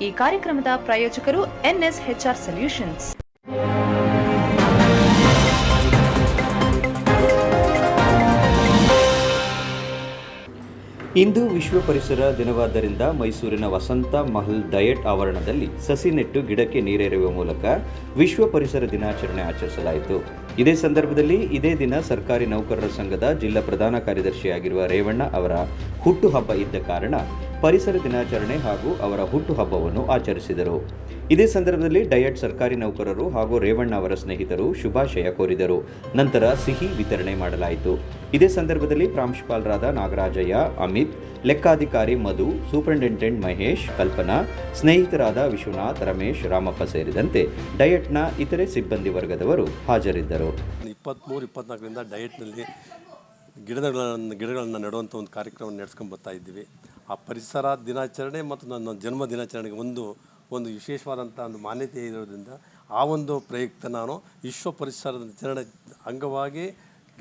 ಈ ಕಾರ್ಯಕ್ರಮದ ಪ್ರಾಯೋಜಕರು ಎನ್ಎಸ್ಎಚ್ಆರ್ ಸೊಲ್ಯೂಷನ್ಸ್. ಇಂದು ವಿಶ್ವ ಪರಿಸರ ದಿನವಾದ್ದರಿಂದ ಮೈಸೂರಿನ ವಸಂತ ಮಹಲ್ ಡಯಟ್ ಆವರಣದಲ್ಲಿ ಸಸಿ ನೆಟ್ಟು ಗಿಡಕ್ಕೆ ನೀರೆರೆಯುವ ಮೂಲಕ ವಿಶ್ವ ಪರಿಸರ ದಿನಾಚರಣೆ ಆಚರಿಸಲಾಯಿತು. ಇದೇ ಸಂದರ್ಭದಲ್ಲಿ ಇದೇ ದಿನ ಸರ್ಕಾರಿ ನೌಕರರ ಸಂಘದ ಜಿಲ್ಲಾ ಪ್ರಧಾನ ಕಾರ್ಯದರ್ಶಿಯಾಗಿರುವ ರೇವಣ್ಣ ಅವರ ಹುಟ್ಟುಹಬ್ಬ ಇದ್ದ ಕಾರಣ ಪರಿಸರ ದಿನಾಚರಣೆ ಹಾಗೂ ಅವರ ಹುಟ್ಟುಹಬ್ಬವನ್ನು ಆಚರಿಸಿದರು. ಇದೇ ಸಂದರ್ಭದಲ್ಲಿ ಡಯಟ್ ಸರ್ಕಾರಿ ನೌಕರರು ಹಾಗೂ ರೇವಣ್ಣ ಅವರ ಸ್ನೇಹಿತರು ಶುಭಾಶಯ ಕೋರಿದರು. ನಂತರ ಸಿಹಿ ವಿತರಣೆ ಮಾಡಲಾಯಿತು. ಇದೇ ಸಂದರ್ಭದಲ್ಲಿ ಪ್ರಾಂಶುಪಾಲರಾದ ನಾಗರಾಜಯ್ಯ, ಅಮಿತ್, ಲೆಕ್ಕಾಧಿಕಾರಿ ಮಧು, ಸೂಪರಿಂಟೆಂಡೆಂಟ್ ಮಹೇಶ್, ಕಲ್ಪನಾ, ಸ್ನೇಹಿತರಾದ ವಿಶ್ವನಾಥ್, ರಮೇಶ್, ರಾಮಪ್ಪ ಸೇರಿದಂತೆ ಡಯಟ್ನ ಇತರೆ ಸಿಬ್ಬಂದಿ ವರ್ಗದವರು ಹಾಜರಿದ್ದರು. 23-24ರಿಂದ ಡಯಟ್ನಲ್ಲಿ ಗಿಡಗಳನ್ನು ನೆಡುವಂಥ ಒಂದು ಕಾರ್ಯಕ್ರಮವನ್ನು ನಡೆಸ್ಕೊಂಡು ಬರ್ತಾ ಇದ್ದೀವಿ. ಆ ಪರಿಸರ ದಿನಾಚರಣೆ ಮತ್ತು ನನ್ನ ಜನ್ಮ ದಿನಾಚರಣೆಗೆ ಒಂದು ವಿಶೇಷವಾದಂಥ ಒಂದು ಮಾನ್ಯತೆ ಇರೋದ್ರಿಂದ ಆ ಒಂದು ಪ್ರಯುಕ್ತ ನಾನು ವಿಶ್ವ ಪರಿಸರ ದಿನಾಚರಣೆ ಅಂಗವಾಗಿ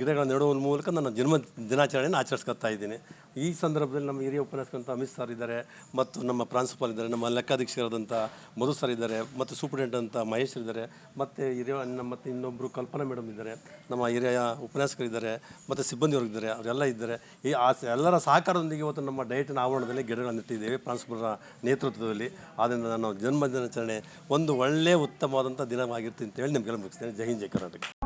ಗಿಡಗಳನ್ನು ನೆಡುವ ಮೂಲಕ ನನ್ನ ಜನ್ಮ ದಿನಾಚರಣೆಯನ್ನು ಆಚರಿಸ್ಕೊತಾ ಇದ್ದೀನಿ. ಈ ಸಂದರ್ಭದಲ್ಲಿ ನಮ್ಮ ಹಿರಿಯ ಉಪನ್ಯಾಸಕರಂಥ ಅಮಿತ್ ಸರ್ ಇದ್ದಾರೆ, ಮತ್ತು ನಮ್ಮ ಪ್ರಾಂಶುಪಾಲ್ ಇದ್ದಾರೆ, ನಮ್ಮ ಲೆಕ್ಕಾಧೀಶರಾದಂಥ ಮಧು ಸರ್ ಇದ್ದಾರೆ, ಮತ್ತು ಸೂಪರಿಂಟೆಂಡೆಂಟ್ ಅಂತ ಮಹೇಶ್ ಇದ್ದಾರೆ, ಮತ್ತು ಮತ್ತು ಇನ್ನೊಬ್ಬರು ಕಲ್ಪನಾ ಮೇಡಮ್ ಇದ್ದಾರೆ, ನಮ್ಮ ಹಿರಿಯ ಉಪನ್ಯಾಸಕರಿದ್ದಾರೆ, ಮತ್ತು ಸಿಬ್ಬಂದಿಯವರು ಇದ್ದಾರೆ, ಅವರೆಲ್ಲ ಇದ್ದಾರೆ. ಎಲ್ಲರ ಸಹಕಾರದೊಂದಿಗೆ ಇವತ್ತು ನಮ್ಮ ಡಯಟಿನ ಆವರಣದಲ್ಲಿ ಗಿಡಗಳನ್ನು ನೆಟ್ಟಿದ್ದೇವೆ ಪ್ರಾಂಶುಪಾಲರ ನೇತೃತ್ವದಲ್ಲಿ. ಆದ್ದರಿಂದ ನಾನು ಜನ್ಮ ದಿನಾಚರಣೆ ಒಂದು ಒಳ್ಳೆಯ ಉತ್ತಮವಾದಂಥ ದಿನವಾಗಿರ್ತೀನಿ ಅಂತೇಳಿ ನಿಮಗೆಲ್ಲ ಮುಗಿಸ್ತೇನೆ. ಜೈ ಹಿಂದ್, ಜೈ ಕರ್ನಾಟಕ.